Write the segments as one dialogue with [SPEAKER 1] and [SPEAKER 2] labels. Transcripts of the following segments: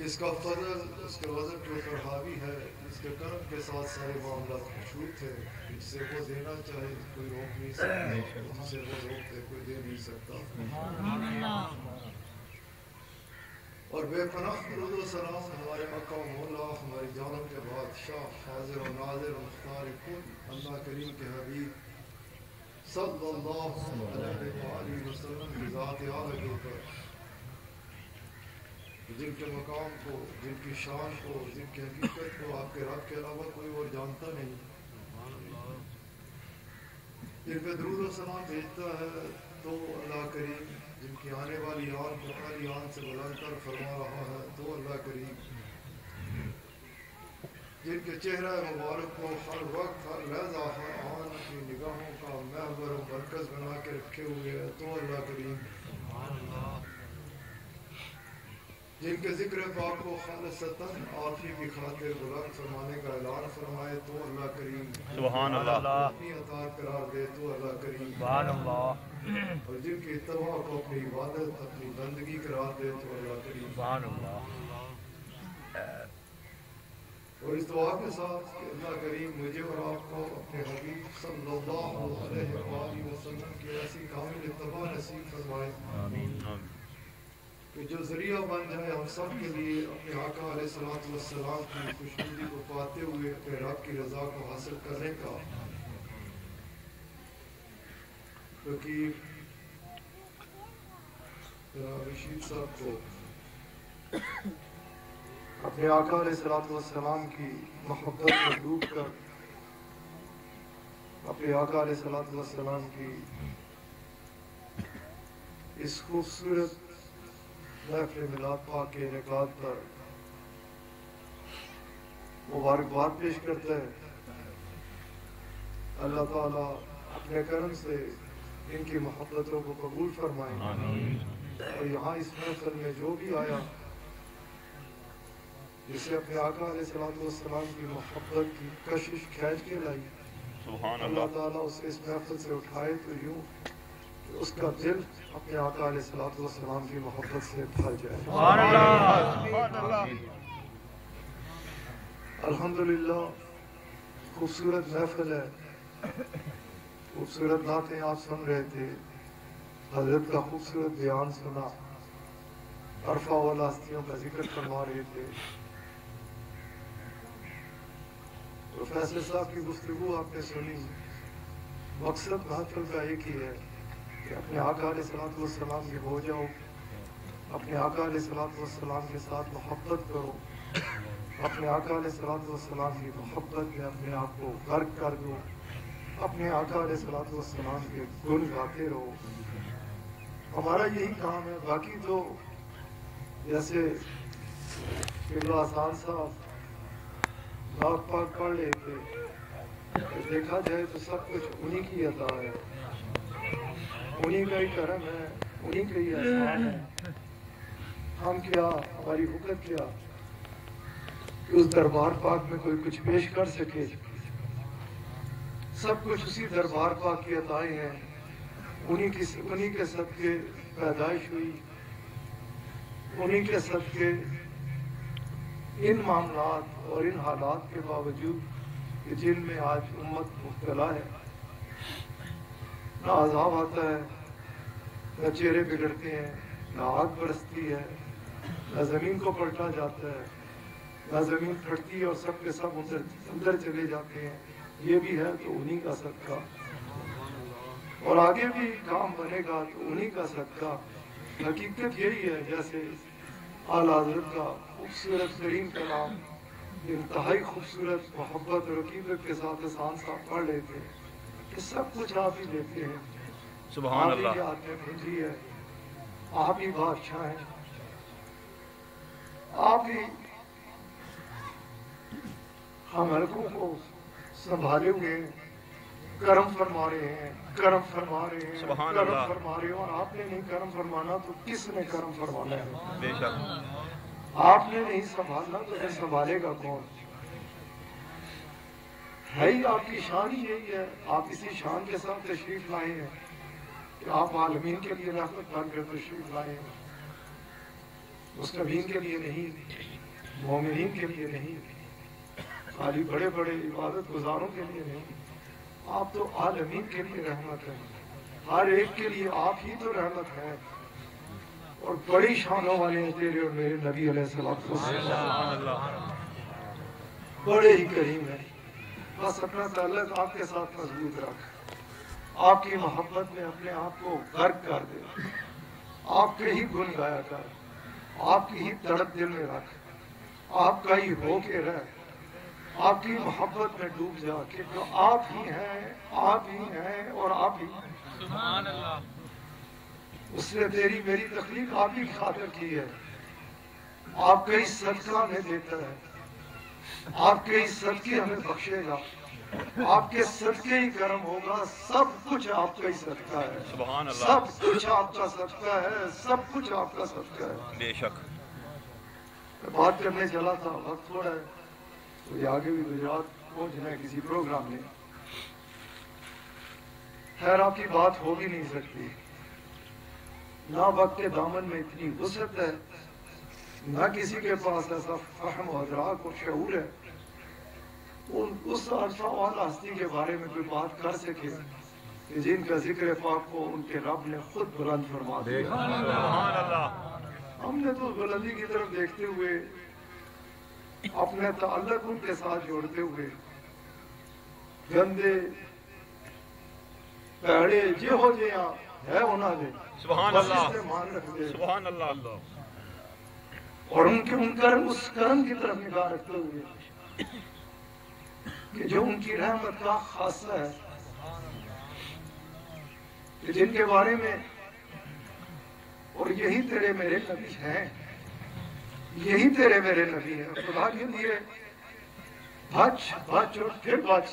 [SPEAKER 1] اس کا فضل اس کے وزن کے اوپر حاوی ہے، اس کے کرم کے ساتھ سارے معاملات مشروط ہے، جس سے وہ دینا چاہے کوئی روک نہیں سکتا، جس سے وہ روک دے کوئی دے نہیں سکتا۔ اور بے پناہ درود و سلام ہمارے آقا و مولا ہماری جانوں کے بادشاہ حاضر و ناظر مختار کل اللہ کریم کے حبیب صلی اللہ علیہ وآلہ وسلم کی ذات اعلیٰ کے اوپر، جن کے مقام کو، جن کی شان کو، جن کی حقیقت کو آپ کے رب کے علاوہ کوئی اور جانتا نہیں، جن پہ درود و سلام بھیجتا ہے تو اللہ کریم، جن کی آنے والی آن کو پہلی آن سے بلند کر فرما رہا ہے تو اللہ کریم، جن کے چہرہ مبارک کو ہر وقت ہر لحظہ ہر آن کی نگاہوں کا محور و مرکز بنا کے رکھے ہوئے ہے تو اللہ کریم، جن کے ذکر پاک کو خالصتاً آپ ہی کی خاطر بلند فرمانے کا اعلان فرمائے تو اللہ کریم،
[SPEAKER 2] سبحان اللہ،
[SPEAKER 1] اپنی عطا قرار دے تو اللہ کریم،
[SPEAKER 2] سبحان اللہ،
[SPEAKER 1] اور جن کی اتباع کو اپنی عبادت اپنی بندگی قرار دے تو اللہ کریم،
[SPEAKER 2] سبحان اللہ۔
[SPEAKER 1] اور اس دعا کے ساتھ کہ اللہ کریم مجھے اور آپ کو اپنے حبیب صلی اللہ علیہ وآلہ وسلم کی ایسی کامل اتباع نصیب فرمائے
[SPEAKER 2] آمین،
[SPEAKER 1] کہ جو ذریعہ بن جائے ہم سب کے لیے اپنے آقا علیہ الصلوۃ والسلام کی خوشنودی کو پاتے ہوئے اپنے رب کی رضا کو حاصل کرنے کا۔ کیونکہ رشید صاحب کو اپنے آقا علیہ الصلوۃ والسلام کی محبت میں ڈوب کر اپنے آقا علیہ الصلوۃ والسلام کی اس خوبصورت محفل میلاد پاک کے انعقاد پر مبارکباد پیش کرتا ہے۔ اللہ تعالیٰ اپنے کرم سے ان کی محبتوں کو قبول فرمائے، اور یہاں اس محفل میں جو بھی آیا جسے اپنے آقا علیہ الصلوۃ والسلام کی محبت کی کشش کھینچ کے لائی، اللہ تعالیٰ اسے اس محفل سے اٹھائے تو یوں کہ اس کا دل اپنے آقا علیہ الصلوۃ والسلام کی محبت سے بھر جائے۔
[SPEAKER 2] سبحان اللہ،
[SPEAKER 1] الحمدللہ خوبصورت محفل ہے، خوبصورت نعتیں آپ سن رہے تھے، حضرت کا خوبصورت بیان سنا، عرفہ والا ہستیوں کا ذکر فرما رہے تھے، پروفیسر صاحب کی گفتگو آپ نے سنی۔ مقصد محفل کا ایک ہی ہے کہ اپنے آقا علیہ الصلوۃ والسلام کے ہو جاؤ، اپنے آقا علیہ الصلوۃ والسلام کے ساتھ محبت کرو، اپنے آقا علیہ الصلوۃ والسلام کی محبت میں اپنے آپ کو غرق کر دو، اپنے آقا علیہ الصلوۃ والسلام کے گن گاتے رہو۔ ہمارا یہی کام ہے، باقی تو جیسے قبلہ آسان صاحب نعت پاک پڑھ لیتے، دیکھا جائے تو سب کچھ انہی کی عطا ہے، انہی کا ہی کرم ہے، انہی کا ہی احسان ہے۔ ہم کیا، ہماری وقت کیا کہ اس دربار پاک میں کوئی کچھ پیش کر سکے؟ سب کچھ اسی دربار پاک کی عطائیں ہیں، انہی کے صدقے پیدائش ہوئی، انہی کے صدقے ان معاملات اور ان حالات کے باوجود کہ جن میں آج امت مبتلا ہے، نہ عذاب آتا ہے، نہ چہرے بگڑتے ہیں، نہ آگ برستی ہے، نہ زمین کو پلٹا جاتا ہے، نہ زمین پھٹتی ہے اور سب کے سب اندر چلے جاتے ہیں، یہ بھی ہے تو انہی کا صدقہ، اور آگے بھی کام بنے گا تو انہی کا صدقہ۔ حقیقت یہی ہے، جیسے اعلیٰ حضرت کا خوبصورت ترین کلام انتہائی خوبصورت محبت اور عقیدت کے ساتھ احسان صاحب پڑھ لیتے ہیں کہ سب کچھ آپ ہی دیتے ہیں،
[SPEAKER 2] سبحان
[SPEAKER 1] آپ ہی
[SPEAKER 2] اللہ،
[SPEAKER 1] کے ہاتھ میں پھنجی ہے، آپ ہی بادشاہ ہیں، آپ ہی ہم حلقوں کو سنبھالے ہوئے ہیں، کرم فرما رہے ہیں، کرم فرما رہے ہیں،
[SPEAKER 2] سبحان
[SPEAKER 1] کرم
[SPEAKER 2] اللہ،
[SPEAKER 1] فرما رہے ہیں، اور آپ نے نہیں کرم فرمانا تو کس نے کرم فرمانا ہے؟
[SPEAKER 2] بے شک،
[SPEAKER 1] آپ نے نہیں سنبھالنا تو پھر سنبھالے گا کون؟ ہے ہی آپ کی شان ہی یہی ہے، آپ اسی شان کے ساتھ تشریف لائے ہیں کہ آپ عالمین کے لیے رحمت بن کر تشریف لائے ہیں، مستبین کے لیے نہیں۔ مومنین کے لیے نہیں، خالی بڑے بڑے عبادت گزاروں کے لیے نہیں، آپ تو عالمین کے لیے رحمت ہیں، ہر ایک کے لیے آپ ہی تو رحمت ہیں، اور بڑی شانوں والے ہیں تیرے اور میرے نبی علیہ السلام، بڑے ہی کریم ہیں۔ بس اپنا تعلق آپ کے ساتھ مضبوط رکھ، آپ کی محبت میں اپنے آپ کو غرق کر دے، آپ کے ہی گن گایا کر، آپ کی ہی تڑپ دل میں رکھ، آپ کا ہی ہو کے رہ، آپ کی محبت میں ڈوب جا کہ جو آپ ہی ہیں اور آپ ہی ہیں۔
[SPEAKER 2] سبحان اللہ۔
[SPEAKER 1] اس نے تیری میری تخلیق آپ ہی کی خاطر کی ہے، آپ کا ہی صدقہ ہمیں دیتا ہے، آپ کے ہی صدقے ہمیں بخشے گا، آپ کے صدقے ہی کرم ہوگا، سب کچھ آپ کا ہی صدقہ ہے،
[SPEAKER 2] سبحان اللہ۔
[SPEAKER 1] سب کچھ آپ کا صدقہ ہے، سب کچھ آپ کا صدقہ ہے۔
[SPEAKER 2] بے شک۔
[SPEAKER 1] بات کرنے چلا تھا، وقت تھوڑا ہے، تو یہ آگے بھی گجرات پہنچنا ہے کسی پروگرام میں، خیر آپ کی بات ہو بھی نہیں سکتی، نہ وقت کے دامن میں اتنی وسعت ہے، نہ کسی کے پاس ایسا فہم و ادراک اور شعور ہے اس عرصہ والا ہستی کے بارے میں کوئی بات کر سکے کہ جن کا ذکر پاک کو ان کے رب نے خود بلند فرما دیا۔
[SPEAKER 2] سبحان اللہ۔
[SPEAKER 1] ہم نے تو بلندی کی طرف دیکھتے ہوئے اپنے تعلق ان کے ساتھ جوڑتے ہوئے گندے پیڑے جے ہو جیاں ہے انہاں دے
[SPEAKER 2] سبحان
[SPEAKER 1] بس
[SPEAKER 2] اللہ۔
[SPEAKER 1] اس سے مان رکھ دے
[SPEAKER 2] سبحان اللہ۔
[SPEAKER 1] اور ان کے اس کرم کی طرف نگاہ رکھتے ہوئے کہ جو ان کی رحمت کا خاصہ ہے، کہ جن کے بارے میں اور یہی تیرے میرے نبی ہیں، یہی تیرے میرے نبی ہیں، خدا کے لیے بچ اور پھر بچ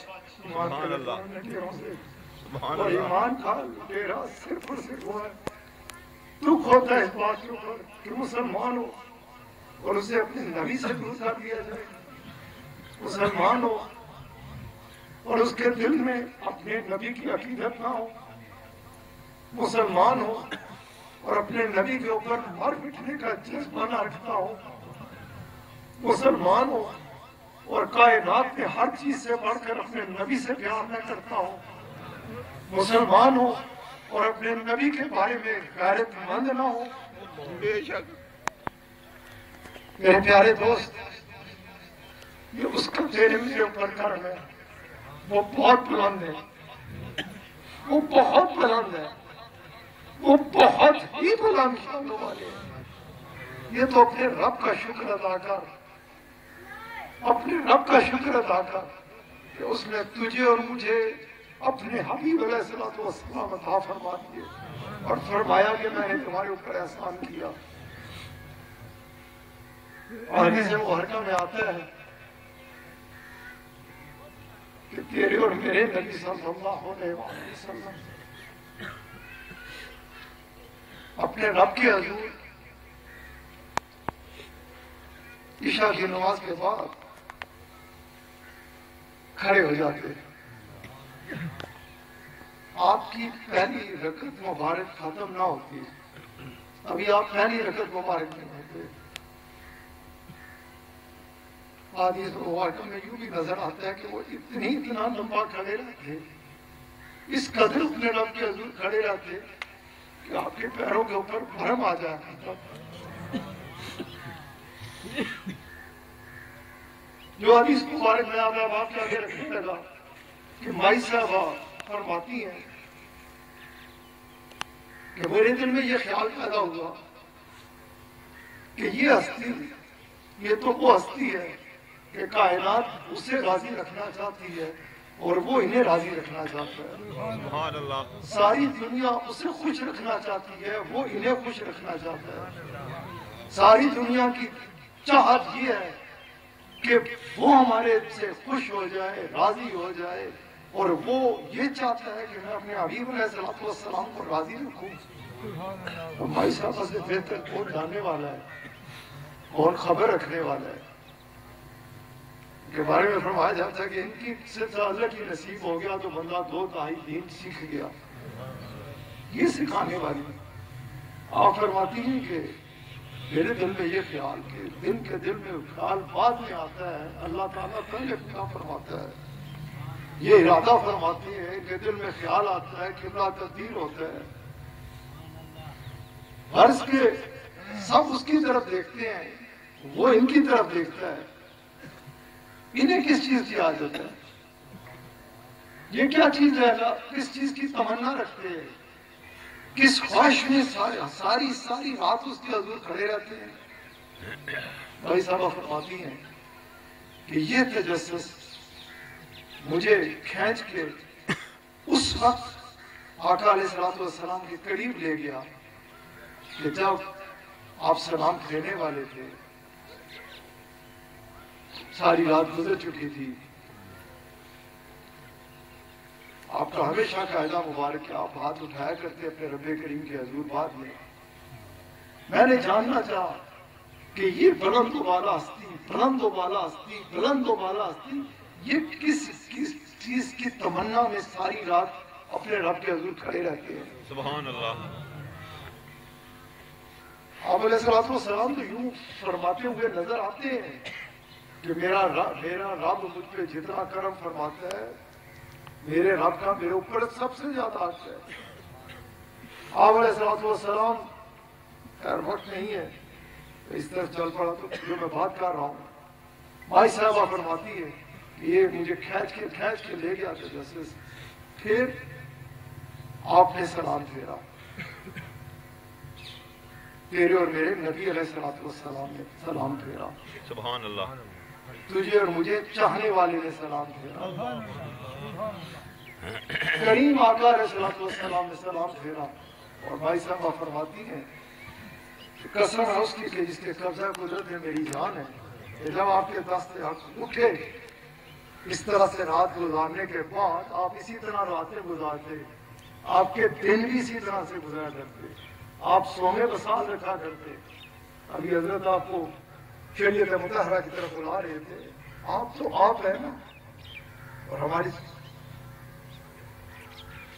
[SPEAKER 1] ایمان کے لٹیروں سے،
[SPEAKER 2] سبحان
[SPEAKER 1] اور
[SPEAKER 2] اللہ۔
[SPEAKER 1] ایمان کا لٹیرا صرف اور صرف ہوا ہے، دکھ ہوتا ہے اس بات کے اوپر کہ مسلمان ہو اور اسے اپنے نبی سے دور کر دیا جائے، مسلمان ہو اور اس کے دل میں اپنے نبی کی عقیدت نہ ہو، مسلمان ہو اور اپنے نبی کے اوپر مر مٹنے کا جذبہ نہ رکھتا ہو، مسلمان ہو اور کائنات میں ہر چیز سے بڑھ کر اپنے نبی سے پیار نہ کرتا ہو، مسلمان ہو اور اپنے نبی کے بارے میں غیرت مند نہ ہو۔
[SPEAKER 2] بے شک۔
[SPEAKER 1] میرے پیارے دوست، یہ اس کا تیرے میرے اوپر کرم ہے، وہ بہت بلند ہے، وہ بہت بلند ہے، وہ بہت ہی بلند شانوں والے ہیں۔ یہ تو اپنے رب کا شکر ادا کر، اپنے رب کا شکر ادا کر کہ اس نے تجھے اور مجھے اپنے حبیب علیہ الصلوۃ والسلام عطا فرما دیے اور فرمایا کہ میں نے تمہارے اوپر احسان کیا۔ آگے سے وہ حرکہ میں آتا ہے کہ تیرے اور میرے نبی صلی اللہ علیہ وسلم اپنے رب کے حضور عشاء کی نماز کے بعد کھڑے ہو جاتے، آپ کی پہلی رکعت مبارک ختم نہ ہوتی، ابھی آپ پہلی رکعت مبارک نہیں ہوتے، حدیث مبارکہ میں یوں بھی نظر آتا ہے کہ وہ اتنا لمبا کھڑے رہتے، اس قدر اپنے رب کے حضور کھڑے رہتے کہ آپ کے پیروں کے اوپر بھرم آ جایا۔ جو حدیث مبارک میں آپ کے آگے رکھنے لگا کہ مائی صاحبہ فرماتی ہیں کہ میرے دل میں یہ خیال پیدا ہوا کہ یہ ہستی، یہ تو وہ ہستی ہے کہ کائنات اسے راضی رکھنا چاہتی ہے اور وہ انہیں راضی رکھنا چاہتا ہے،
[SPEAKER 2] سبحان اللہ۔
[SPEAKER 1] ساری دنیا اسے خوش رکھنا چاہتی ہے، وہ انہیں خوش رکھنا چاہتا ہے، ساری دنیا کی چاہت یہ ہے کہ وہ ہمارے سے خوش ہو جائے، راضی ہو جائے، اور وہ یہ چاہتا ہے کہ میں اپنے حبیب علیہ الصلوۃ والسلام کو راضی رکھوں۔ ہماری صاحبہ سے بہتر کون جاننے والا ہے، کون خبر رکھنے والا ہے، کے بارے میں فرمایا جاتا ہے کہ ان کی سے اللہ کی نصیب ہو گیا تو بندہ 2 دہائی دین سیکھ گیا، یہ سکھانے والی۔ آپ فرماتی ہیں کہ میرے دل میں یہ خیال کہ دن کے دل میں خیال بعد میں آتا ہے، اللہ تعالیٰ پہلے کیا فرماتا ہے، یہ ارادہ فرماتی ہے کہ دل میں خیال آتا ہے، قبلہ تبدیل ہوتا ہے، عرض کے سب اس کی طرف دیکھتے ہیں، وہ ان کی طرف دیکھتا ہے، انہیں کس چیز کی عادت ہے، یہ کیا چیز ہے، کس چیز کی تمنا رکھتے ہیں، کس خواہش میں ساری رات اس کے حضور کھڑے رہتے ہیں۔ بھائی صاحبہ فرماتی ہیں کہ یہ تجسس مجھے کھینچ کے اس وقت آقا علیہ السلام کے قریب لے گیا کہ جب آپ سلام پھیرنے والے تھے، ساری رات گزر چکی تھی، آپ کا ہمیشہ قاعدہ مبارک ہے، آپ ہاتھ اٹھایا کرتے اپنے رب کریم کے حضور بعد میں نے جاننا چاہا کہ یہ بلند و بالا ہستی یہ کس چیز کی تمنا میں ساری رات اپنے رب کے حضور کھڑے رہتے ہیں۔
[SPEAKER 2] سبحان اللہ۔
[SPEAKER 1] آپ علیہ السلام تو یوں فرماتے ہوئے نظر آتے ہیں کہ میرا رب مجھ پہ جتنا کرم فرماتا ہے، میرے رب کا میرے اوپر سب سے زیادہ حق ہے۔ آپ علیہ السلام خیر وقت نہیں ہے، اس طرف چل پڑا تو جو میں بات کر رہا ہوں، بھائی صاحبہ فرماتی ہے کہ یہ مجھے کھینچ کے لے گیا تجسس، پھر آپ نے سلام پھیرا، تیرے اور میرے نبی علیہ السلام نے سلام پھیرا،
[SPEAKER 2] سبحان اللہ۔
[SPEAKER 1] تجھے اور مجھے چاہنے والے نے سلام پھیرا، کریم آقا علیہ السلام نے سلام پھیرا۔ اور بھائی صاحبہ فرماتی ہیں کہ قسم ہے اس کی کہ جس کے قبضہ قدرت میں میری جان ہے، کہ جب آپ کے دست حق اٹھے اس طرح سے رات گزارنے کے بعد آپ اسی طرح راتیں گزارتے، آپ کے دن بھی اسی طرح سے گزارا کرتے، آپ سونے بسال رکھا کرتے۔ ابھی حضرت آپ کو شریعت مطہرہ کی طرف بلا رہے تھے، آپ تو آپ ہے نا، اور ہماری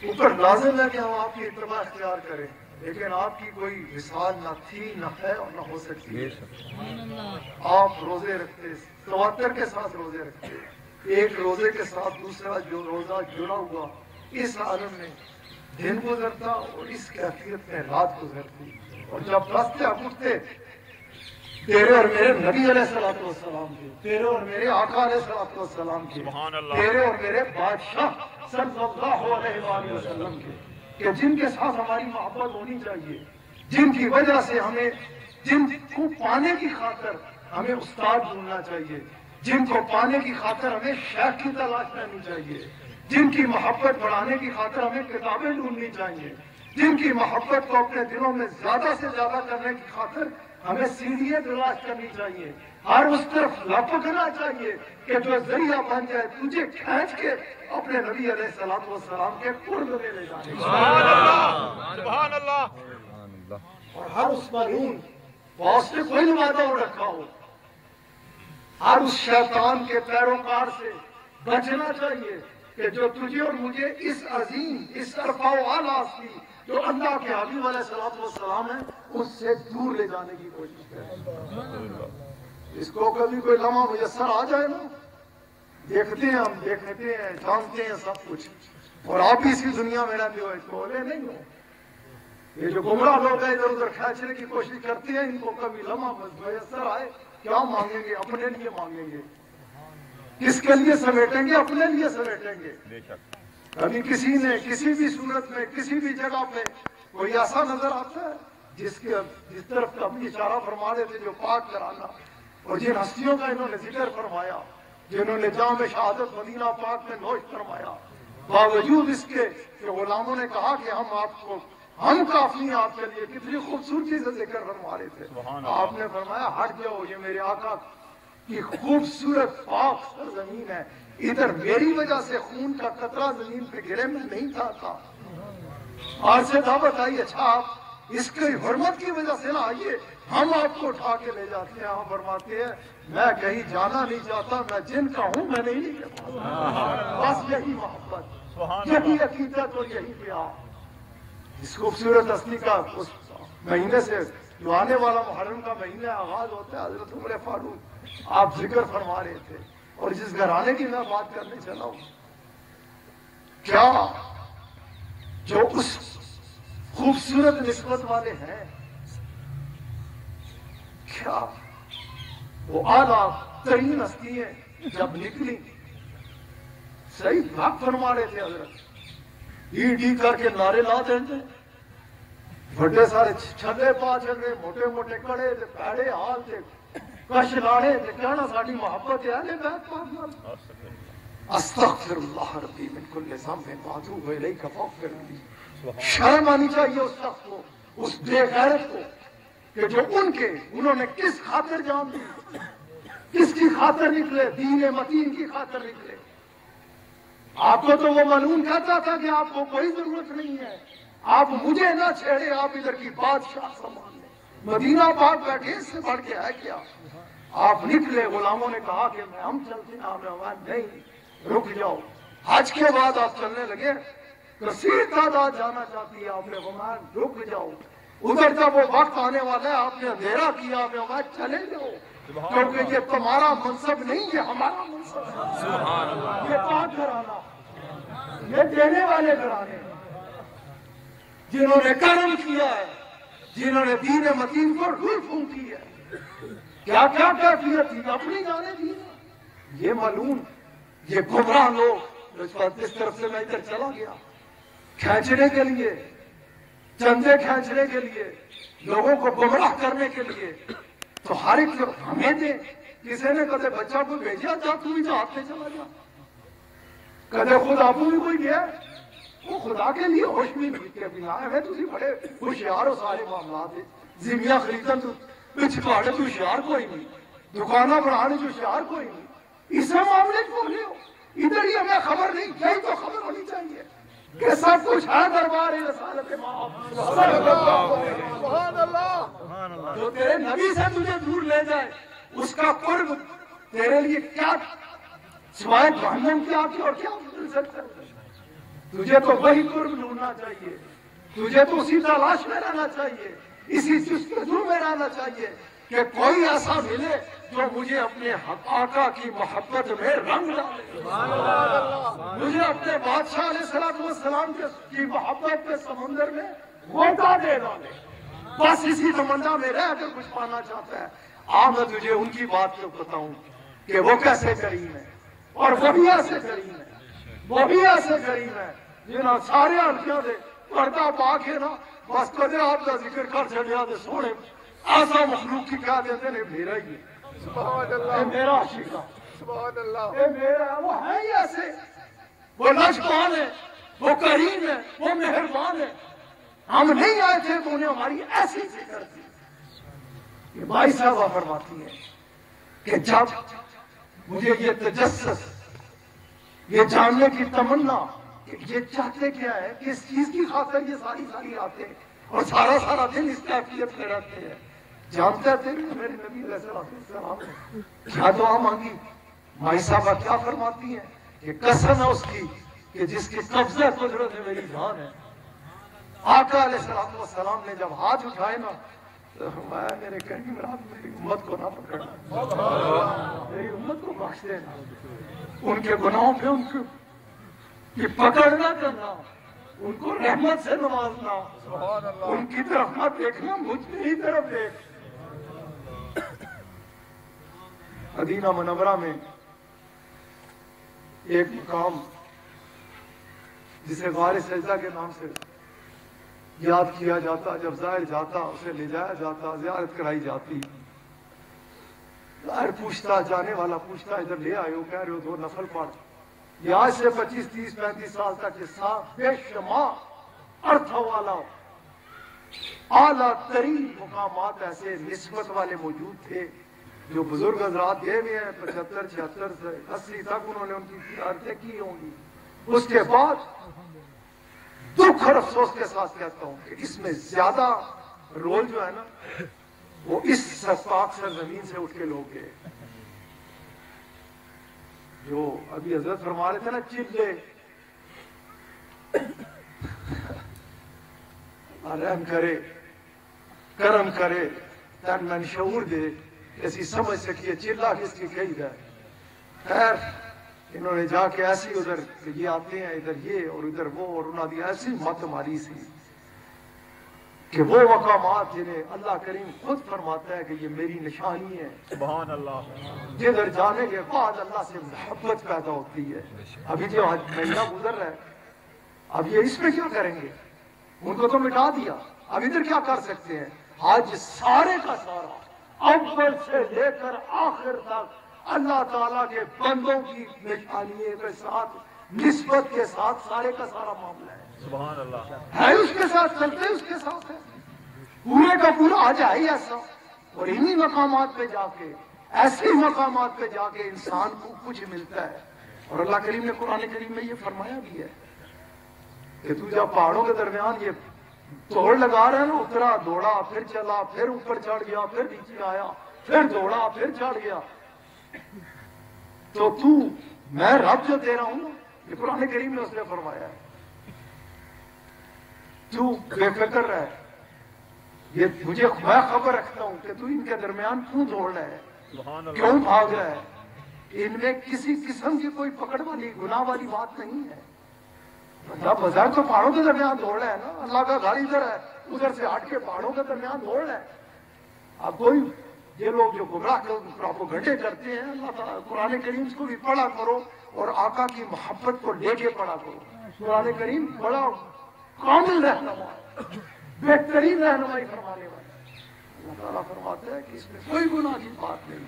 [SPEAKER 1] اوپر لازم ہے کہ ہم آپ کی اتباع اختیار کریں، لیکن آپ کی کوئی مثال نہ تھی، نہ ہے اور نہ ہو سکتی ہے۔ آپ روزے رکھتے، تواتر کے ساتھ روزے رکھتے، ایک روزے کے ساتھ دوسرا جو روزہ جڑا ہوا، اس عالم میں دن گزرتا اور اس کیفیت میں رات گزرتی، اور جب راستے اٹھتے تیرے اور میرے نبی علیہ السلام کے، تیرے اور میرے آقا علیہ السلام کے، تیرے اور میرے بادشاہ صلی اللہ علیہ وآلہ وسلم کے، کہ جن کے ساتھ ہماری محبت ہونی چاہیے، جن کی وجہ سے ہمیں، جن کو پانے کی خاطر ہمیں استاد ڈھونڈنا چاہیے، جن کو پانے کی خاطر ہمیں شیخ کی تلاش کرنی چاہیے، جن کی محبت بڑھانے کی خاطر ہمیں کتابیں ڈھونڈنی چاہیے، جن کی محبت کو اپنے دلوں میں زیادہ سے زیادہ کرنے کی خاطر ہمیں سیڑھیاں تلاش کرنی چاہیے، ہر اس طرف لپکنا چاہیے کہ جو ذریعہ بن جائے تجھے کھینچ کے اپنے نبی علیہ السلام کے قرب میں لے جانے۔
[SPEAKER 2] سبحان اللہ، سبحان اللہ۔
[SPEAKER 1] اور ہر اس ملعون واسطے کوئی وعدہ ہو رکھا ہو، ہر اس شیطان کے پیروکار سے بچنا چاہیے کہ جو تجھے اور مجھے اس عظیم، اس عرفہ و اعلیٰ ہستی جو اللہ کے حبیب علیہ السلام ہے، اس سے دور لے جانے کی کوشش کرے۔ اس کو کبھی کوئی لمحہ میسر آ جائے نا، دیکھتے ہیں ہم، دیکھتے ہیں، جانتے ہیں سب کچھ، اور آپ اسی دنیا میں رہتے ہوئے بولے نہیں ہو۔ یہ جو گمراہ لوگ ہیں ادھر ادھر کھینچنے کی کوشش کرتے ہیں، ان کو کبھی لمحہ میسر آئے کیا مانگیں گے؟ اپنے لیے مانگیں گے۔ کس کے لیے سمیٹیں گے؟ اپنے لیے سمیٹیں گے۔ کبھی کسی نے کسی بھی صورت میں کسی بھی جگہ پہ کوئی ایسا نظر آتا ہے جس طرف اپنی اشارہ فرما دیتے جو پاک کرانا، اور جن ہستیوں کا انہوں نے ذکر فرمایا، جنہوں نے جام شہادت مدینہ پاک میں نوش فرمایا، باوجود اس کے کہ غلاموں نے کہا کہ ہم کافی ہیں آپ کے لیے، کتنی خوبصورتی سے ذکر فرما رہے تھے، آپ نے فرمایا ہٹ جاؤ، یہ میرے آقا کی خوبصورت پاک سرزمین ہے، ادھر میری وجہ سے خون کا قطرہ زمین پہ گرے میں نہیں چاہتا۔ آج سے دعوت آئی، اچھا آپ اس کی حرمت کی وجہ سے نہ آئیے، ہم آپ کو اٹھا کے لے جاتے ہیں۔ ہم فرماتے ہیں میں کہیں جانا نہیں چاہتا، میں جن کا ہوں میں نہیں نکلتا، بس یہی محبت، یہی عقیدت اور یہی پیار۔ اس خوبصورت ہستی کا اس مہینے سے جو آنے والا محرم کا مہینہ آغاز ہوتا ہے، حضرت عمر فاروق آپ ذکر فرما رہے تھے، اور جس گھرانے کی میں بات کرنے چلا ہوں، کیا جو اس خوبصورت نسبت والے ہیں، کیا وہ اعلیٰ ترین ہستیاں جب نکلی، صحیح بات فرما رہے تھے حضرت، ڈی کر کے نعرے لا دیتے، بڑے سارے چھلے پا چلے، موٹے موٹے کڑے تے پیڑے حال تے کش لاڑے تے کہنا ساڈی محبت ہے اہل بیت پاک نال۔ استغفر اللہ ربی من کل ذنب واتوب الیہ فاغفر لی۔ شرم آنی چاہیے اس شخص کو، اس بے غیرت کو، کہ جو انہوں نے کس خاطر جان دی، کس کی خاطر نکلے، دین متین کی خاطر نکلے۔ آپ کو تو وہ ملعون کہتا تھا کہ آپ کو کوئی ضرورت نہیں ہے، آپ مجھے نہ چھیڑے، آپ ادھر کی بادشاہ سنبھال لیں، مدینہ پاک بیٹھے، اس سے بڑھ کے ہے کیا؟ آپ نکلے، غلاموں نے کہا کہ ہم چلتے ہیں، آپ نے کہا نہیں، رک جاؤ۔ حج کے بعد آپ چلنے لگے، کثیر تعداد جانا چاہتی ہے، آپ نے فرمایا رک جاؤ، ادھر جب وہ وقت آنے والا ہے، آپ نے اندھیرا کیا، آپ نے فرمایا چلے جاؤ، کیونکہ یہ تمہارا منصب نہیں، یہ ہمارا منصب ہے۔ یہ پاک گھرانہ، یہ دینے والے گھرانے، جنہوں نے کرم کیا ہے، جنہوں نے دین متین کو ڈھول پھونکی ہے، کیا کیا کیفیت تھی، اپنی جانے دی۔ یہ ملعون، یہ گمراہ لوگ، اس طرف سے میں ادھر چلا گیا، کھینچنے کے لیے، چندے کھینچنے کے لیے، لوگوں کو گمراہ کرنے کے لیے، تو ہر ایک ہمیں دے۔ کسی نے کدے بچہ کو بھیجا، جا تو بھی جہاد پہ چلا جا، کدے خود آپ بھی کوئی گیا، وہ خدا کے لیے ہوش بھی نہیں کہ ابھی آئے ہیں، تھی بڑے ہوشیار ہو سارے معاملات ہیں، زمینیاں خریدن تو پچھاڑے تو ہوشیار کوئی نہیں، دکانہ بنانے جو ہوشیار کوئی نہیں، اس معاملے کو بولے ہو، ادھر ہی ہمیں خبر نہیں، یہی تو خبر ہونی چاہیے کہ سب کچھ ہے دربار رسالت مآب۔ سبحان اللہ۔ جو تیرے نبی سے تجھے دور لے جائے، اس کا قرب تیرے لیے کیا سوائے جہنم کی آگ اور کیا مل سکتا ہے؟ تجھے تو وہی قرب ڈھونڈنا چاہیے، تجھے تو اسی تلاش میں رہنا چاہیے، اسی جستجو میں رہنا چاہیے کہ کوئی ایسا ملے جو مجھے اپنے آقا کی محبت میں رنگ ڈالے، مجھے اپنے بادشاہ علیہ السلام کی محبت کے سمندر میں غوطہ دے ڈالے۔ بس اسی تمنا میں رہ کر کچھ پانا چاہتا ہے۔ میں تجھے ان کی بات کو بتاؤں کہ وہ کیسے کریم ہے، اور وہ بھی ایسے کریم ہے، وہ بھی ایسے کریم ہے جنہاں سارے ہلکیاں دے پردہ پا کے نا بس کدے آپ کا ذکر کر چڑیا دے سونے ایسا مخلوق کی کہہ دیتے نے میرا ہی ہے،
[SPEAKER 2] سبحان اللہ،
[SPEAKER 1] اے میرا عاشق،
[SPEAKER 2] سبحان اللہ،
[SPEAKER 1] اے میرا، وہ ہے ہی ایسے، وہ نشبان ہے، وہ کریم ہے، وہ مہربان ہے۔ ہم نہیں آئے تھے تو انہیں ہماری ایسی فکر تھی۔ یہ بھائی صاحبہ فرماتی ہے کہ جب مجھے یہ تجسس، یہ جاننے کی تمنا کہ یہ چاہتے کیا ہے، کس چیز کی خاطر یہ ساری آتے ہیں اور سارا دن اس کیفیت میں رہتے ہیں، جانتے تھے میرے نبی علیہ السلام نے کیا دعا مانگی؟ بھائی صاحبہ کیا فرماتی ہیں کہ قسم ہے اس کی کہ جس کی قبضہ قدرت ہے میری جان ہے۔ آقا علیہ السلام نے جب ہاتھ اٹھائے نا، میں میرے کریم رات میری امت کو نہ پکڑنا، میری امت کو بخش دینا، ان کے گناہوں پہ ان کی پکڑ نہ کرنا، ان کو رحمت سے نوازنا، ان کی طرف نہ دیکھنا، مجھ کی طرف دیکھ۔ مدینہ منورہ میں ایک مقام جسے غار سجدہ کے نام سے یاد کیا جاتا، جب زائر جاتا اسے لے جایا جاتا، زیارت کرائی جاتی، زائر پوچھتا، جانے والا پوچھتا ادھر لے آئے ہو، کہہ رہے ہو 2 نفل پڑھ۔ یہ آج سے 25 30 35 سال تک یہ بے شمار ارتھ والا اعلیٰ ترین مقامات ایسے نسبت والے موجود تھے جو بزرگ حضرات گئے ہوئے ہیں 75 76 سے 80 تک انہوں نے ان کی زیارتیں کی ہوں گی۔ اس کے بعد دکھ اور افسوس کے ساتھ کہتا ہوں کہ اس میں زیادہ رول جو ہے نا وہ اس پاک سرزمین سے اٹھ کے لوگ گئے، جو ابھی حضرت فرما رہے تھے نا چلے رحم کرے، کرم کرے تن من شعور دے ایسی سمجھ سکیے چلا کس کی کہی ہے. خیر انہوں نے جا کے ایسی ادھر یہ آتے ہیں ادھر یہ اور ادھر وہ اور انہوں نے ایسی مت ماری سی کہ وہ مقامات جنہیں اللہ کریم خود فرماتا ہے کہ یہ میری نشانی ہے.
[SPEAKER 2] سبحان اللہ.
[SPEAKER 1] جدھر جانے کے بعد اللہ سے محبت پیدا ہوتی ہے. ابھی جو مہینہ گزر رہا ہے اب یہ اس میں کیا کریں گے؟ ان کو تو مٹا دیا. اب ادھر کیا کر سکتے ہیں؟ آج سارے کا سارا اول سے لے کر آخر تک اللہ تعالیٰ کے بندوں کی نشانیوں کے ساتھ نسبت کے ساتھ سارے کا سارا معاملہ ہے.
[SPEAKER 2] سبحان اللہ.
[SPEAKER 1] ہے اس کے ساتھ چلتے اس کے ساتھ ہے پورے کا پورا آ جائے ایسا. اور انہی مقامات پہ جا کے ایسے مقامات پہ جا کے انسان کو کچھ ملتا ہے. اور اللہ کریم نے قرآن کریم میں یہ فرمایا بھی ہے کہ تو جب پہاڑوں کے درمیان یہ دوڑ لگا رہا ہے نا اترا دوڑا پھر چلا پھر اوپر چڑھ گیا پھر نیچے آیا پھر دوڑا پھر چڑھ گیا تو میں رب جو دے رہا ہوں یہ قرآن کریم نے اس نے فرمایا ہے. تو بے فکر رہے یہ مجھے میں خبر رکھتا ہوں کہ تو ان کے درمیان کیوں دوڑ رہا ہے کیوں بھاگ رہا ہے. ان میں کسی قسم کی کوئی پکڑ والی گناہ والی بات نہیں ہے. بندہ بازار تو پہاڑوں کے درمیان دوڑ رہا ہے نا. اللہ کا گھر ادھر ہے ادھر سے ہٹ کے پہاڑوں کے درمیان دوڑ رہا ہے. اب کوئی یہ لوگ جو گمراہ پروپیگنڈے کرتے ہیں اللہ تعالیٰ قرآن کریم کو بھی پڑھا کرو اور آقا کی محبت کو لے کے پڑھا کرو. قرآن کریم بڑا کامل رہنما بہترین رہنمائی فرمانے والا. اللہ تعالیٰ فرماتا ہے کہ اس میں کوئی گناہ کی بات نہیں.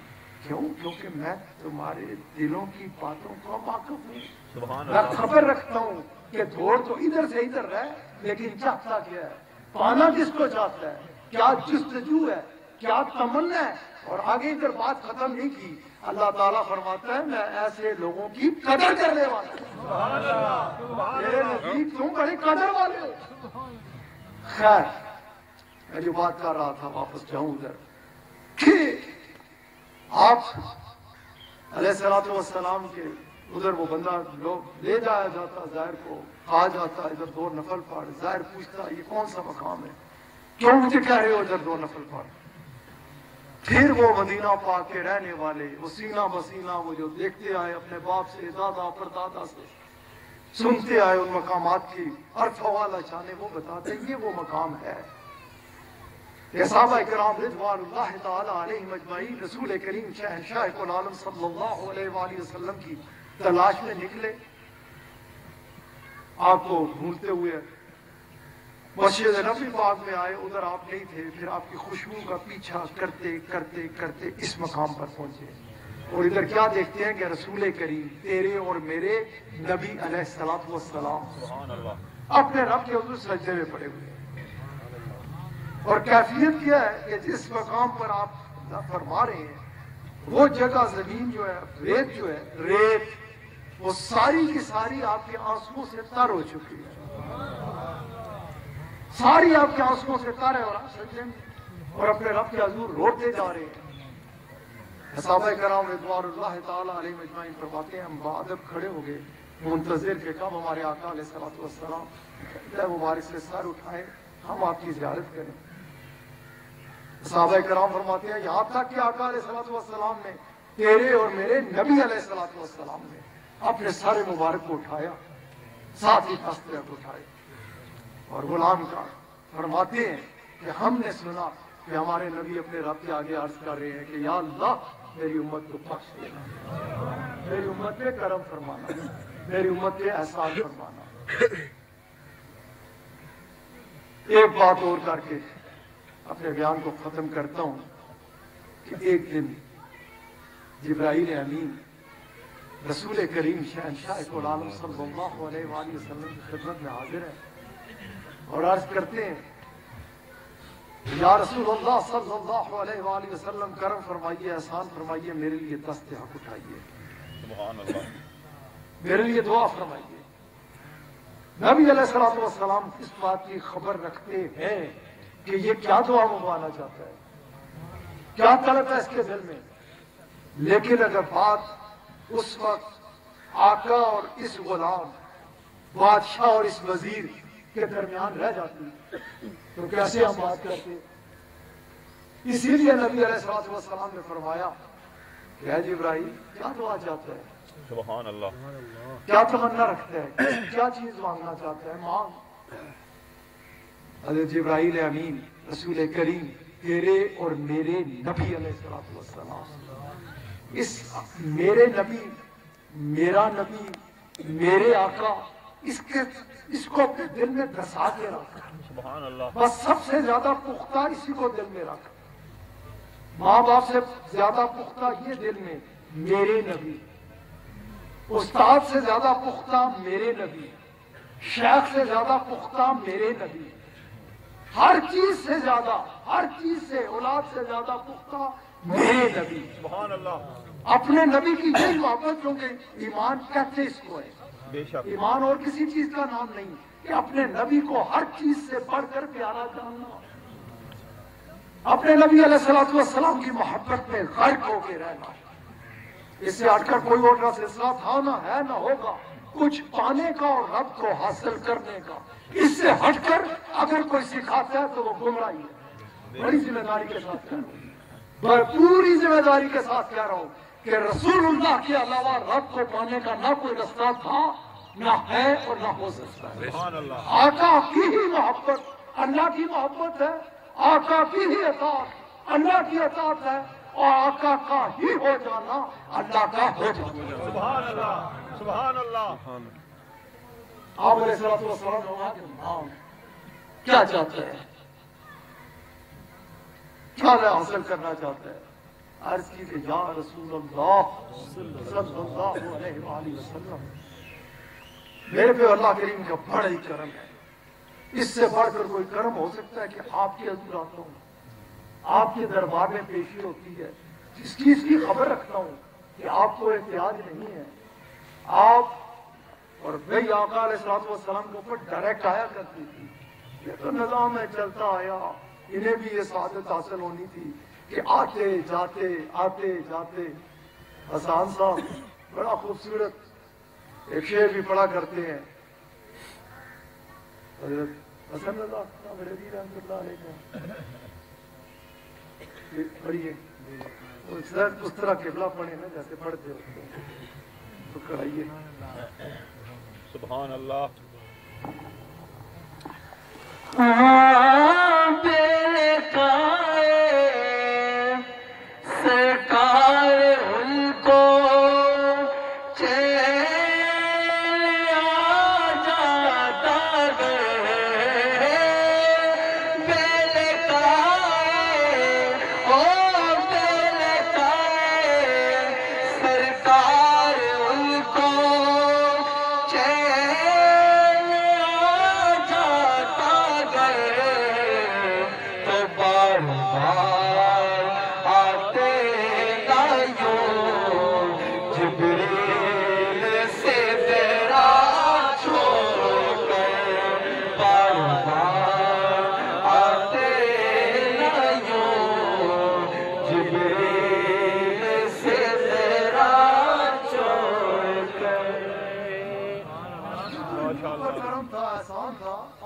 [SPEAKER 1] کیوں؟ کیونکہ میں تمہارے دلوں کی باتوں کا واقف ہوں. میں خبر رکھتا ہوں کہ دوڑ تو ادھر سے ادھر رہے لیکن چاہتا کیا ہے پانا کس کو چاہتا ہے کیا جستجو ہے کیا تمنا ہے. اور آگے ادھر بات ختم نہیں کی. اللہ تعالیٰ فرماتا ہے میں ایسے لوگوں کی قدر کرنے والا ہوں. میرے نزدیک تم بڑے قدر والے ہو. خیر میں جو بات کر رہا تھا واپس جاؤں ادھر کہ آپ علیہ الصلوۃ والسلام کے ادھر وہ بندہ لوگ لے جایا جاتا ظاہر کو کہا جاتا ادھر 2 نفل پڑھ. ظاہر پوچھتا یہ کون سا مقام ہے کیوں مجھے کہہ رہے ہو ادھر 2 نفل پڑھ. پھر وہ مدینہ پاک کے رہنے والے وہ سینہ بسینہ وہ جو دیکھتے آئے اپنے باپ سے دادا پردادا سے سنتے آئے ان مقامات کی عرف حوالہ چاہنے وہ بتاتے ہیں یہ وہ مقام ہے. یہ صحابہ کرام رضوان اللہ تعالی علیہم اجمعین رسول کریم شہنشاہ کل عالم صلی اللہ علیہ وآلہ وسلم کی تلاش میں نکلے. آپ کو ڈھونڈتے ہوئے مسجد نبوی پاک میں آئے. ادھر آپ نہیں تھے. پھر آپ کی خوشبو کا پیچھا کرتے کرتے کرتے اس مقام پر پہنچے. اور ادھر کیا دیکھتے ہیں کہ رسول کریم تیرے اور میرے نبی علیہ الصلوۃ والسلام اپنے رب کے حضور سجدے میں پڑے ہوئے. اور کیفیت کیا ہے کہ جس مقام پر آپ فرما رہے ہیں وہ جگہ زمین جو ہے ریت جو ہے ریت وہ ساری کی ساری آپ کے آنسوؤں سے تر ہو چکی ہے. ساری آپ کے آنسوؤں سے تر ہے اور آپ سجدے میں اور اپنے رب کے حضور روتے جا رہے ہیں. صحابہ کرام رضوان اللہ تعالی علیہم اجمعین فرماتے ہیں ہم بادب کھڑے ہو گئے منتظر کہ کب ہمارے آقا علیہ الصلوۃ والسلام مبارک سے سر اٹھائے ہم آپ کی زیارت کریں. صحابہ کرام فرماتے ہیں یہاں تک کہ آقا علیہ الصلوۃ والسلام نے تیرے اور میرے نبی علیہ الصلوۃ والسلام نے اپنے سر مبارک کو اٹھایا ساتھ ہی تسبیح کو اٹھائے. اور غلام کا فرماتے ہیں کہ ہم نے سنا کہ ہمارے نبی اپنے رب کے آگے عرض کر رہے ہیں کہ یا اللہ میری امت کو بخش دینا میری امت پہ کرم فرمانا میری امت پہ احسان فرمانا. ایک بات اور کر کے اپنے بیان کو ختم کرتا ہوں کہ ایک دن جبرائیل امین رسول کریم شہنشاہ کل عالم صلی اللہ علیہ وآلہ وسلم کی خدمت میں حاضر ہے اور عرض کرتے ہیں یا رسول اللہ صلی اللہ علیہ وآلہ وسلم کرم فرمائیے احسان فرمائیے میرے لیے دست حق اٹھائیے سبحان اللہ میرے لیے دعا فرمائیے. نبی علیہ الصلوۃ والسلام اس بات کی خبر رکھتے ہیں کہ یہ کیا دعا منگوانا چاہتا ہے کیا طلب ہے اس کے دل میں. لیکن اگر بات اس وقت آقا اور اس غلام بادشاہ اور اس وزیر کے درمیان رہ جاتی تو کیسے ہم بات کرتے اسی لیے نبی علیہ السلام نے فرمایا کہ اے جبرائیل کیا دعا چاہتا ہے,
[SPEAKER 3] سبحان اللہ,
[SPEAKER 1] کیا تمنا رکھتا ہے, کیا چیز مانگنا چاہتا ہے, مانگ. حضرت جبرائیل امین رسول کریم تیرے اور میرے نبی علیہ السلام, اس میرے نبی, میرا نبی, میرے آقا, اس کو اپنے دل میں دھسا کے رکھ,
[SPEAKER 3] سبحان اللہ,
[SPEAKER 1] بس سب سے زیادہ پختہ اسی کو دل میں رکھ. ماں باپ سے زیادہ پختہ یہ دل میں میرے نبی, استاد سے زیادہ پختہ میرے نبی, شیخ سے زیادہ پختہ میرے نبی, ہر چیز سے زیادہ, ہر چیز سے, اولاد سے زیادہ پختہ میرے نبی.
[SPEAKER 3] سبحان اللہ,
[SPEAKER 1] اپنے نبی کی یہی محبت, کیونکہ ایمان کہتے اس کو ہے,
[SPEAKER 3] بے شک,
[SPEAKER 1] ایمان اور کسی چیز کا نام نہیں, کہ اپنے نبی کو ہر چیز سے بڑھ کر پیارا جاننا, اپنے نبی علیہ السلام کی محبت میں غرق ہو کے رہنا. اس سے ہٹ کر کوئی اور سلسلہ تھا نہ ہے نہ ہوگا, کچھ پانے کا اور رب کو حاصل کرنے کا. اس سے ہٹ کر اگر کوئی سکھاتا ہے تو وہ گمراہی ہے. بڑی ذمہ داری کے ساتھ کہہ رہا ہوں, پوری ذمہ داری کے ساتھ کہہ رہا ہوں کہ رسول اللہ کے علاوہ رب کو پانے کا نہ کوئی رستہ تھا, نہ ہے اور نہ ہو سکتا ہے.
[SPEAKER 3] سبحان اللہ,
[SPEAKER 1] آقا کی ہی محبت اللہ کی محبت ہے, آقا کی ہی اطاعت اللہ کی اطاعت ہے, اور آقا کا ہی ہو جانا اللہ کا ہو جانا.
[SPEAKER 3] سبحان اللہ, سبحان اللہ,
[SPEAKER 1] آپ علیہ السلام کیا چاہتے ہیں, کیا حاصل کرنا چاہتے ہیں؟ عرض کی کہ یا رسول اللہ صلی اللہ علیہ وآلہ وسلم, میرے پہ اللہ کریم کا بڑا ہی کرم ہے. اس سے بڑھ کر کوئی کرم ہو سکتا ہے کہ آپ کے حضور آتا ہوں, آپ کے دربار میں پیشی ہوتی ہے, اس چیز کی خبر رکھتا ہوں کہ آپ کو احتیاج نہیں ہے, آپ اور وہی آقا علیہ السلام کے اوپر ڈائریکٹ آیا کرتی تھی. یہ تو نظام میں چلتا آیا, انہیں بھی یہ سعادت حاصل ہونی تھی کہ آتے جاتے آتے جاتے. حسان صاحب بڑا خوبصورت ایک شعر بھی پڑھا کرتے ہیں, حضرت حسن رضا بریلوی رحمۃ اللہ علیہ کا پڑھیے, اس طرح قبلہ پڑھے نا جیسے پڑھتے ہوتے تو کرائیے.
[SPEAKER 3] سبحان اللہ,
[SPEAKER 4] سرکار ان کو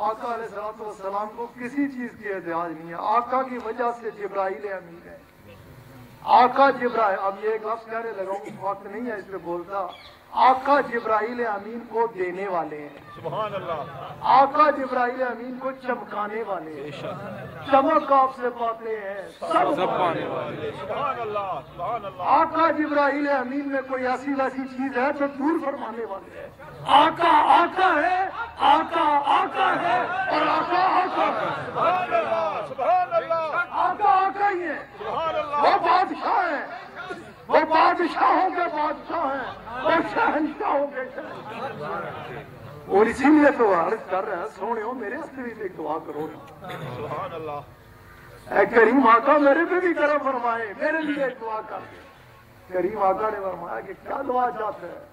[SPEAKER 1] آقا علیہ السلام کو کسی چیز کی احتیاج نہیں ہے. آقا کی وجہ سے جبرائیل امین ہے. آقا جبرائیل, اب یہ ایک لفظ کہنے لگا ہوں, وقت نہیں ہے اس پہ بولتا. آقا جبرائیل امین کو دینے والے ہیں.
[SPEAKER 3] سبحان اللہ,
[SPEAKER 1] آقا جبرائیل امین کو چمکانے والے ہیں. چمک آپ سے پاتے ہیں سب پانے والے.
[SPEAKER 3] سبحان اللہ, سبحان اللہ,
[SPEAKER 1] آقا جبرائیل امین میں کوئی ایسی ویسی چیز ہے تو دور فرمانے والے ہیں. آقا آقا ہے, آقا آقا ہے, اور آقا آقا ہے.
[SPEAKER 3] سبحان اللہ, سبحان اللہ,
[SPEAKER 1] آقا آقا ہی ہے.
[SPEAKER 3] سبحان اللہ,
[SPEAKER 1] وہ بادشاہ ہیں, وہ بادشاہوں کے بادشاہ ہیں, وہ شہنشاہوں کے شہنشاہ. اور اسی لیے تو عرض کر رہے ہیں سونے ہو میرے سے بھی ایک دعا کرو.
[SPEAKER 3] سبحان اللہ,
[SPEAKER 1] اے کریم آقا میرے پہ بھی کرم فرمائے, میرے لیے ایک دعا کر دے. کریم آقا نے فرمایا کہ کیا دعا چاہتے ہیں,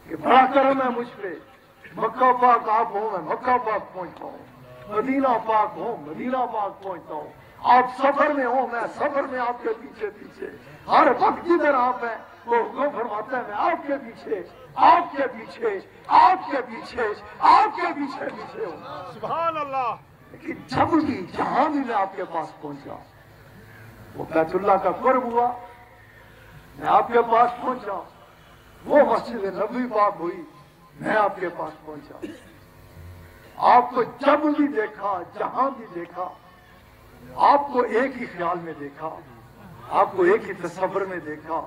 [SPEAKER 1] کہ بڑا کرم ہے مجھ پہ, مکہ پاک آپ ہوں میں مکہ پاک پہنچتا ہوں, مدینہ پاک ہوں مدینہ پاک پہنچتا ہوں, آپ سفر میں ہوں میں سفر میں آپ کے پیچھے پیچھے, ہر وقت جدھر آپ ہیں وہ حکم فرماتا ہے میں آپ کے پیچھے آپ کے پیچھے آپ کے پیچھے آپ کے پیچھے پیچھے ہوں.
[SPEAKER 3] سبحان اللہ,
[SPEAKER 1] لیکن جب بھی جہاں بھی میں آپ کے پاس پہنچا وہ بیت اللہ کا قرب ہوا، میں آپ کے پاس پہنچا، وہ مسجد نبوی پاک ہوئی، میں آپ کے پاس پہنچا، آپ کو جب بھی دیکھا، جہاں بھی دیکھا، آپ کو ایک ہی خیال میں دیکھا، آپ کو ایک ہی تصور میں دیکھا،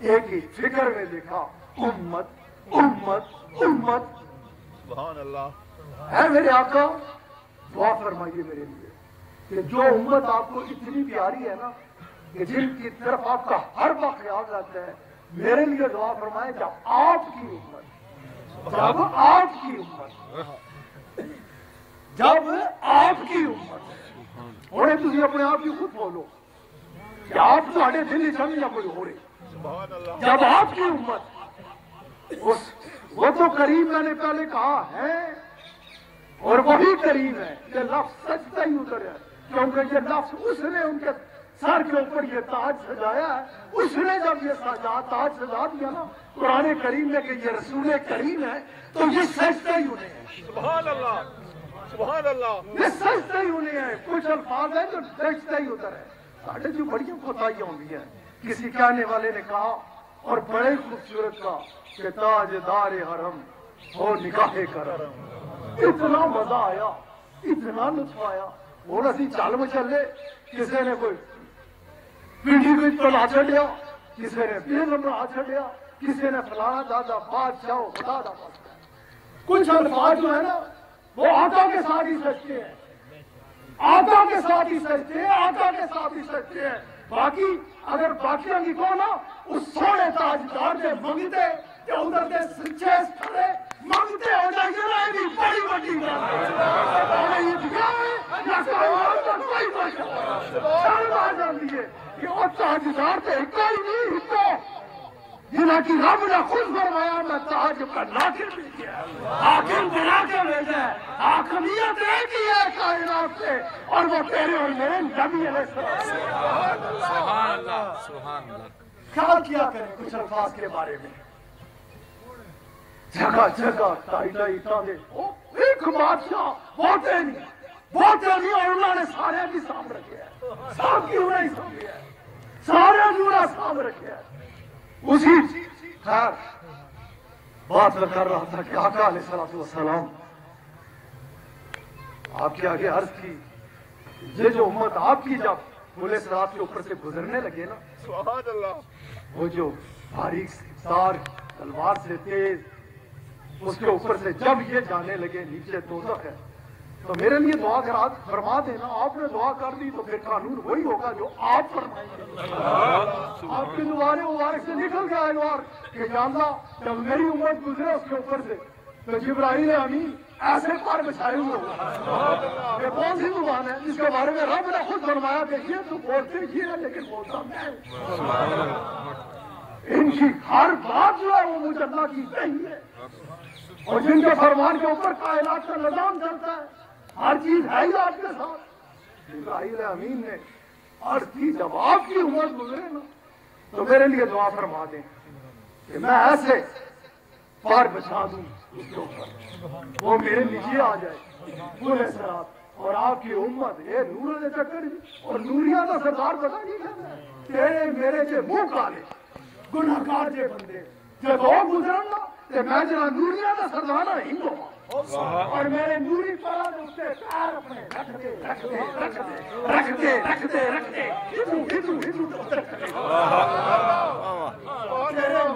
[SPEAKER 1] ایک ہی فکر میں دیکھا، امت امت امت۔
[SPEAKER 3] سبحان اللہ۔
[SPEAKER 1] ہے میرے آقا، دعا فرمائیے میرے لیے کہ جو امت آپ کو اتنی پیاری ہے نا، کہ جن کی طرف آپ کا ہر وقت خیال رہتا ہے، میرے لیے دعا فرمائے جب آپ کی امت، جب آپ کی امت، جب آپ کی امت، اور تھی اپنے آپ کی خود بولو کہ آپ تھوڑے دل ہی سمجھ یا کوئی ہو رہے،
[SPEAKER 3] سبحان اللہ۔
[SPEAKER 1] جب آپ کی امت، وہ تو کریم میں نے پہلے کہا ہے، اور وہی کریم ہے، یہ لفظ سچتا ہی اتر ہے، کیونکہ یہ لفظ اس نے ان کے سر کے اوپر یہ تاج سجایا ہے، اس نے جب یہ تاج سجا دیا نا قرآن کریم میں کہ یہ رسول کریم ہے، تو یہ سجدہ ہی انہیں ہے،
[SPEAKER 3] سبحان اللہ، سبحان اللہ۔
[SPEAKER 1] یہ سجدہ ہی انہیں ہے۔ کچھ الفاظ ہیں جو سجدہ ہی اتر ہے، ساڑھے جو بڑی کوتاہیاں ہوئی ہیں۔ کسی کہنے والے نے کہا، اور بڑے خوبصورت کا کہ تاج دار حرم ہو نگاہ کرم، اتنا مزہ آیا، اتنا لطف آیا، اور اسی چال میں چلے، کسی نے کوئی پنڈی کو چلا چڑیا، کسی نے بے نمبر چڑیا، کسی نے فلانا دادا بادشاہ خدا دا بادشاہ۔ کچھ الفاظ جو ہے نا وہ آقا کے ساتھ ہی سچتے ہیں، آقا کے ساتھ ہی سچتے ہیں، آقا کے ساتھ ہی سچتے ہیں۔ باقی اگر باقیوں کی کو نا اس سونے تاجدار سے منگتے کہ ادھر کے سچے کھڑے منگتے ہو جائے نا، یہ بھی بڑی بڑی بات ہے۔ یہ دکھاوے یا کائنات کا کوئی بات شرم آ جاتی ہے کہ وہ تاجدار سے کوئی نہیں ہٹو، جنہاں کی رب نے خود فرمایا میں تاج کا ناکر بھی کیا، حاکم بنا کے بھیجا ہے، حاکمیت ایک ہی ہے کائنات سے، اور وہ تیرے اور میرے نبی علیہ السلام۔
[SPEAKER 5] سبحان اللہ، سبحان اللہ۔
[SPEAKER 1] خیال کیا کریں کچھ الفاظ کے بارے میں، جگہ جگہ ٹائٹا ایٹاں دے ایک بادشاہ بہتے نہیں، اور انہوں نے سارے بھی سام رکھے ہیں، سب کی انہیں ہی سام رکھے ہیں، سارے جوڑا سام رکھے ہیں۔ اسی خیر بات میں کر رہا تھا کہ آقا علیہ السلام آپ کے آگے عرض کی، یہ جو امت آپ کی جب پولیس رات کے اوپر سے گزرنے لگے نا،
[SPEAKER 3] سبحان اللہ۔
[SPEAKER 1] وہ جو باریک تار تلوار سے تیز، اس کے اوپر سے جب یہ جانے لگے نیچے دوزخ ہے، تو میرے لیے دعا کر فرما دینا، آپ نے دعا کر دی تو پھر قانون وہی ہوگا جو آپ فرمائیں گے۔ آپ کی دوبارے مبارک سے نکل کے آئے گا کہ یا اللہ جب میری امت گزرے اس کے اوپر سے تو جبرائیل امین ایسے پار بچھائے ہوئے ہوگا۔ یہ کون سی زبان ہے جس کے بارے میں رب نے خود فرمایا کہ یہ تو بولتے یہ ہے لیکن بولتا میں۔ ان کی ہر بات جو ہے وہ مجھے اللہ کی کہی ہے، اور جن کے فرمان کے اوپر کائنات کا نظام چلتا ہے، ہر چیز ہے ہی آپ کے ساتھ۔ جبرائیل امین نے عرض کی جب آپ کی عمر گزرے نا تو میرے لیے دعا فرما دیں کہ میں ایسے پار بچھا دوں اس کے اوپر، وہ میرے نیچے آ جائے پورے سرات، اور آپ کی امت یہ نور دے چکر اور نوریاں کا سردار پتا نہیں ہے تیرے میرے کے منہ کالے گناہگار جے بندے جب وہ گزرن نا تو میں جنا نوریاں کا سردار ہی ہوں، اور میرے نوری پڑا اس سے پیر اپنے رکھتے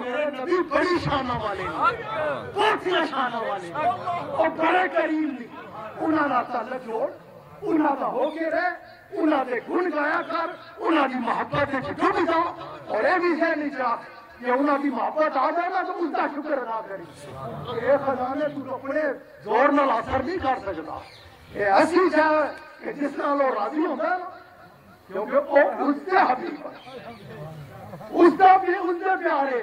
[SPEAKER 1] میرے نبی بڑی شانوں والے بہت شانوں والے اور بڑے کریم نہیں، انہوں نے تعلق جوڑ، انہوں کا ہو کے رہے، انہوں نے گن گایا کر، انہوں کی محبت جڑ جا، اور یہ بھی ہے نہیں چاہ کہ انہوں کی محبت آ جائے گا تو اس کا شکر ادا کری۔ یہ خزانے تو اپنے زور نال اثر نہیں کر سکتا، یہ ایسی شے ہے کہ جس نال وہ راضی ہوتا ہے نا، کیونکہ وہ اس کے حبیب اس کے پیارے،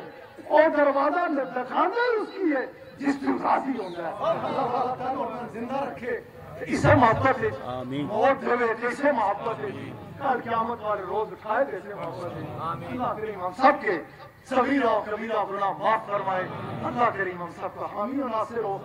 [SPEAKER 1] وہ دروازہ دکھانا اس کی ہے جس سے راضی ہوتا ہے۔ اللہ تعالیٰ زندہ رکھے اسے محبت ہے، موت دے اسے محبت ہے، کل قیامت والے روز اٹھائے جیسے محبت ہے۔ اللہ کریم ہم سب کے صغیرہ و کبیرہ گناہ معاف فرمائے، اللہ کریم ہم سب کا حامی و ناصر ہو۔